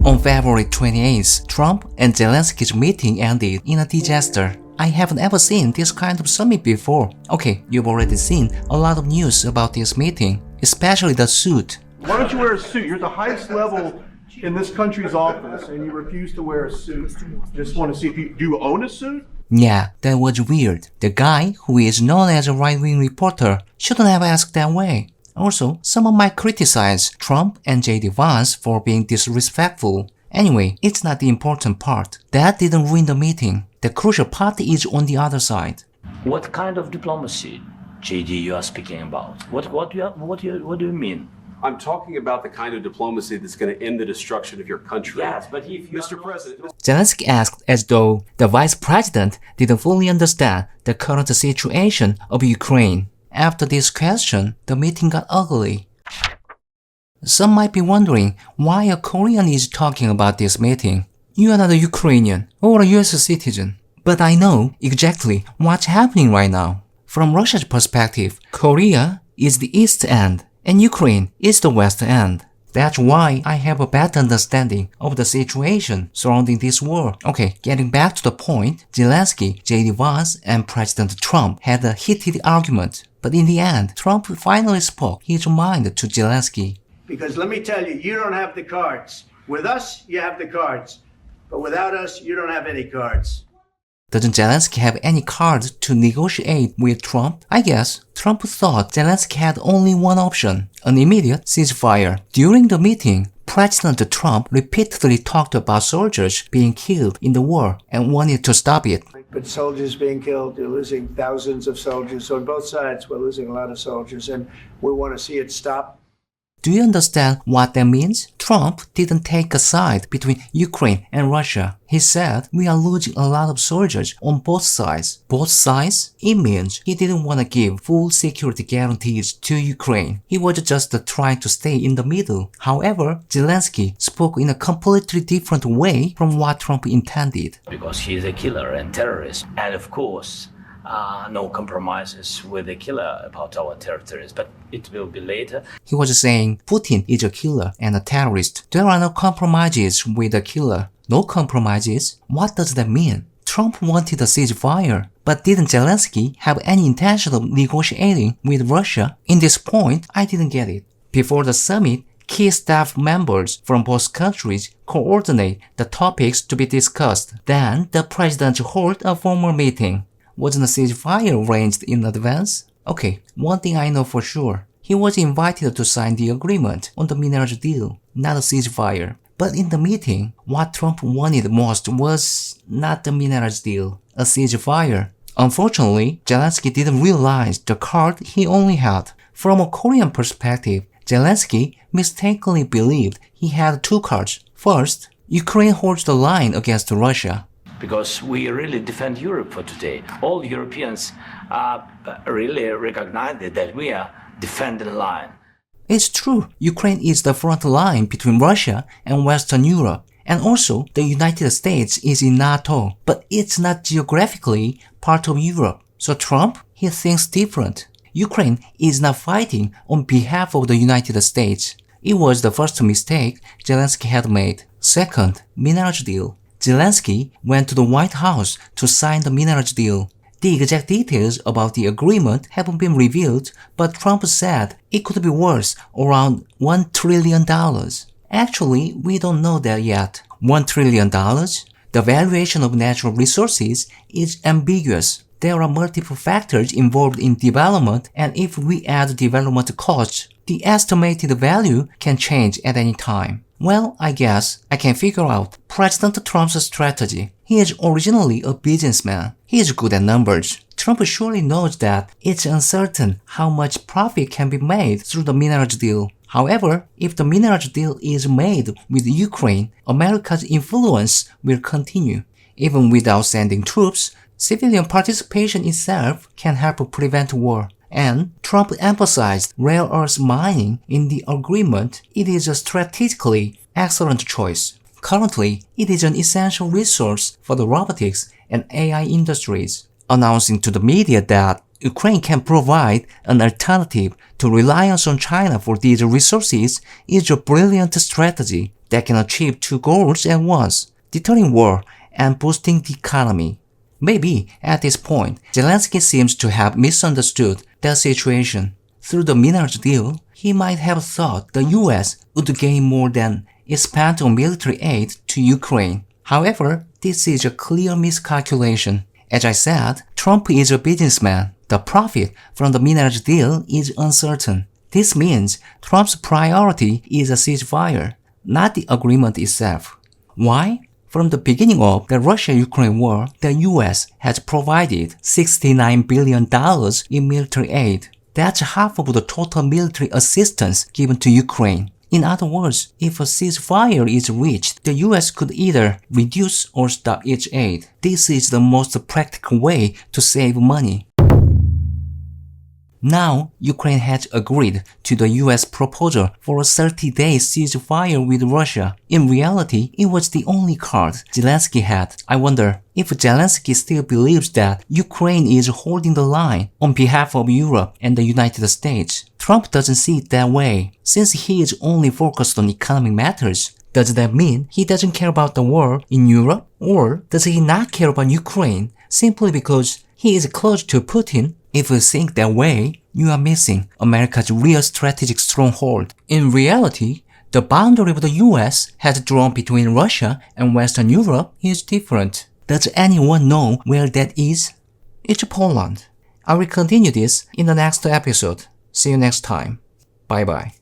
On February 28th, Trump and Zelensky's meeting ended in a disaster. I haven't ever seen this kind of summit before. Okay, you've already seen a lot of news about this meeting, especially the suit. Why don't you wear a suit? You're at the highest level in this country's office and you refuse to wear a suit. Just want to see if do you own a suit? Yeah, that was weird. The guy, who is known as a right-wing reporter, shouldn't have asked that way. Also, someone might criticize Trump and J.D. Vance for being disrespectful. Anyway, it's not the important part. That didn't ruin the meeting. The crucial part is on the other side. What kind of diplomacy, J.D., you are speaking about? What do you mean? I'm talking about the kind of diplomacy that's going to end the destruction of your country. Yes, but if you Mr. President. Zelensky asked as though the vice president didn't fully understand the current situation of Ukraine. After this question, the meeting got ugly. Some might be wondering why a Korean is talking about this meeting. You are not a Ukrainian or a US citizen. But I know exactly what's happening right now. From Russia's perspective, Korea is the east end and Ukraine is the west end. That's why I have a better understanding of the situation surrounding this war. Okay, getting back to the point, Zelensky, J.D. Vance, and President Trump had a heated argument. But in the end, Trump finally spoke his mind to Zelensky. Because let me tell you, you don't have the cards. With us, you have the cards. But without us, you don't have any cards. Doesn't Zelensky have any cards to negotiate with Trump? I guess Trump thought Zelensky had only one option, an immediate ceasefire. During the meeting, President Trump repeatedly talked about soldiers being killed in the war and wanted to stop it. But soldiers being killed, you're losing thousands of soldiers. So on both sides, we're losing a lot of soldiers, and we want to see it stop. Do you understand what that means? Trump didn't take a side between Ukraine and Russia. He said we are losing a lot of soldiers on both sides. Both sides? It means he didn't want to give full security guarantees to Ukraine. He was just trying to stay in the middle. However, Zelensky spoke in a completely different way from what Trump intended. Because he is a killer and terrorist. And of course, no compromises with the killer about our territories, but it will be later. He was saying Putin is a killer and a terrorist. There are no compromises with the killer. No compromises? What does that mean? Trump wanted a ceasefire, but didn't Zelensky have any intention of negotiating with Russia? In this point, I didn't get it. Before the summit, key staff members from both countries coordinate the topics to be discussed. Then, the president held a formal meeting. Wasn't a ceasefire arranged in advance? Okay, one thing I know for sure. He was invited to sign the agreement on the minerals deal, not a ceasefire. But in the meeting, what Trump wanted most was not the minerals deal, a ceasefire. Unfortunately, Zelensky didn't realize the card he only had. From a Korean perspective, Zelensky mistakenly believed he had two cards. First, Ukraine holds the line against Russia. Because we really defend Europe for today. All Europeans really recognize that we are defending the line. It's true, Ukraine is the front line between Russia and Western Europe. And also, the United States is in NATO, but it's not geographically part of Europe. So Trump, he thinks different. Ukraine is not fighting on behalf of the United States. It was the first mistake Zelensky had made. Second, minerals deal. Zelensky went to the White House to sign the minerals deal. The exact details about the agreement haven't been revealed, but Trump said it could be worth around $1 trillion. Actually, we don't know that yet. $1 trillion? The valuation of natural resources is ambiguous. There are multiple factors involved in development, and if we add development costs, the estimated value can change at any time. Well, I guess I can figure out President Trump's strategy. He is originally a businessman. He is good at numbers. Trump surely knows that it's uncertain how much profit can be made through the minerals deal. However, if the minerals deal is made with Ukraine, America's influence will continue. Even without sending troops, civilian participation itself can help prevent war. And Trump emphasized rare earth mining in the agreement. It is a strategically excellent choice. Currently, it is an essential resource for the robotics and AI industries, announcing to the media that Ukraine can provide an alternative to reliance on China for these resources is a brilliant strategy that can achieve two goals at once, deterring war and boosting the economy. Maybe, at this point, Zelensky seems to have misunderstood the situation. Through the Minaj deal, he might have thought the US would gain more than it spent on military aid to Ukraine. However, this is a clear miscalculation. As I said, Trump is a businessman. The profit from the Minaj deal is uncertain. This means Trump's priority is a ceasefire, not the agreement itself. Why? From the beginning of the Russia-Ukraine war, the US has provided $69 billion in military aid. That's half of the total military assistance given to Ukraine. In other words, if a ceasefire is reached, the US could either reduce or stop its aid. This is the most practical way to save money. Now, Ukraine has agreed to the US proposal for a 30-day ceasefire with Russia. In reality, it was the only card Zelensky had. I wonder if Zelensky still believes that Ukraine is holding the line on behalf of Europe and the United States. Trump doesn't see it that way, since he is only focused on economic matters. Does that mean he doesn't care about the war in Europe? Or does he not care about Ukraine simply because he is close to Putin? If you think that way, you are missing America's real strategic stronghold. In reality, the boundary of the US has drawn between Russia and Western Europe is different. Does anyone know where that is? It's Poland. I will continue this in the next episode. See you next time. Bye bye.